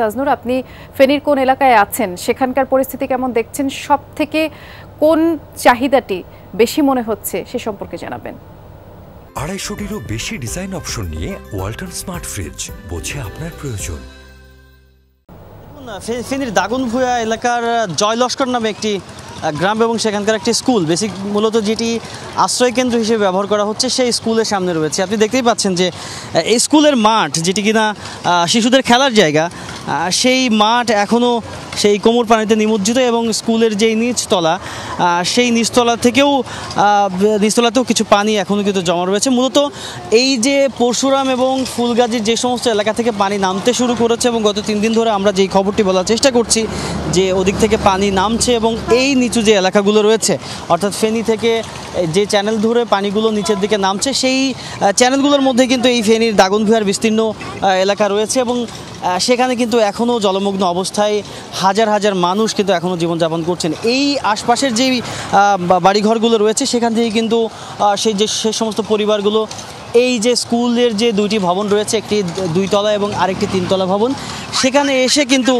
তাজনুর, আপনি ফেনীর কোন এলাকায় আছেন, সেখানকার পরিস্থিতি কেমন দেখছেন, সব থেকে কোন চাহিদাটি বেশি মনে হচ্ছে সে সম্পর্কে জানাবেন। 250টিরও বেশি ডিজাইন অপশন নিয়ে ওয়ালটন স্মার্ট ফ্রিজ, বোঝে আপনার প্রয়োজন। ফেনীর দাগনভূঞা এলাকার জয়লস্কর নামে একটি গ্রাম এবং সেখানকার একটি স্কুল মূলত যেটি আশ্রয় কেন্দ্র হিসেবে ব্যবহার করা হচ্ছে, সেই স্কুলের সামনে রয়েছে। আপনি দেখতেই পাচ্ছেন যে এই স্কুলের মাঠ, যেটি কিনা শিশুদের খেলার জায়গা, সেই মাঠ এখনও সেই কোমর পানিতে নিমজ্জিত এবং স্কুলের যেই নিচতলা, সেই নিচতলাতেও কিছু পানি এখনও কিন্তু জমা রয়েছে। মূলত এই যে পরশুরাম এবং ফুলগাজীর যে সমস্ত এলাকা থেকে পানি নামতে শুরু করেছে এবং গত 3 দিন ধরে আমরা যেই খবরটি বলার চেষ্টা করছি যে ওদিক থেকে পানি নামছে এবং এই নিচু যে এলাকাগুলো রয়েছে, অর্থাৎ ফেনী থেকে যে চ্যানেল ধরে পানিগুলো নিচের দিকে নামছে, সেই চ্যানেলগুলোর মধ্যে কিন্তু এই ফেনীর দাগনভূঞার বিস্তীর্ণ এলাকা রয়েছে এবং সেখানে কিন্তু এখনও জলমগ্ন অবস্থায় হাজার হাজার মানুষ কিন্তু এখনও জীবনযাপন করছেন। এই আশপাশের যেই বাড়িঘরগুলো রয়েছে সেখান থেকে কিন্তু সে সমস্ত পরিবারগুলো এই যে স্কুলের যে 2টি ভবন রয়েছে, একটি 2 তলা এবং আরেকটি 3 তলা ভবন, সেখানে এসে কিন্তু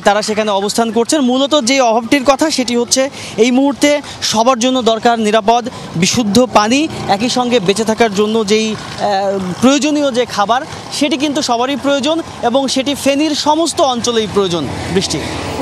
তারা সেখানে অবস্থান করছেন। মূলত যে অভাবটির কথা সেটি হচ্ছে এই মুহূর্তে সবার জন্য দরকার নিরাপদ বিশুদ্ধ পানি, একই সঙ্গে বেঁচে থাকার জন্য যেই প্রয়োজনীয় যে খাবার, সেটি কিন্তু সবারই প্রয়োজন এবং সেটি ফেনীর সমস্ত অঞ্চলেই প্রয়োজন। বৃষ্টি।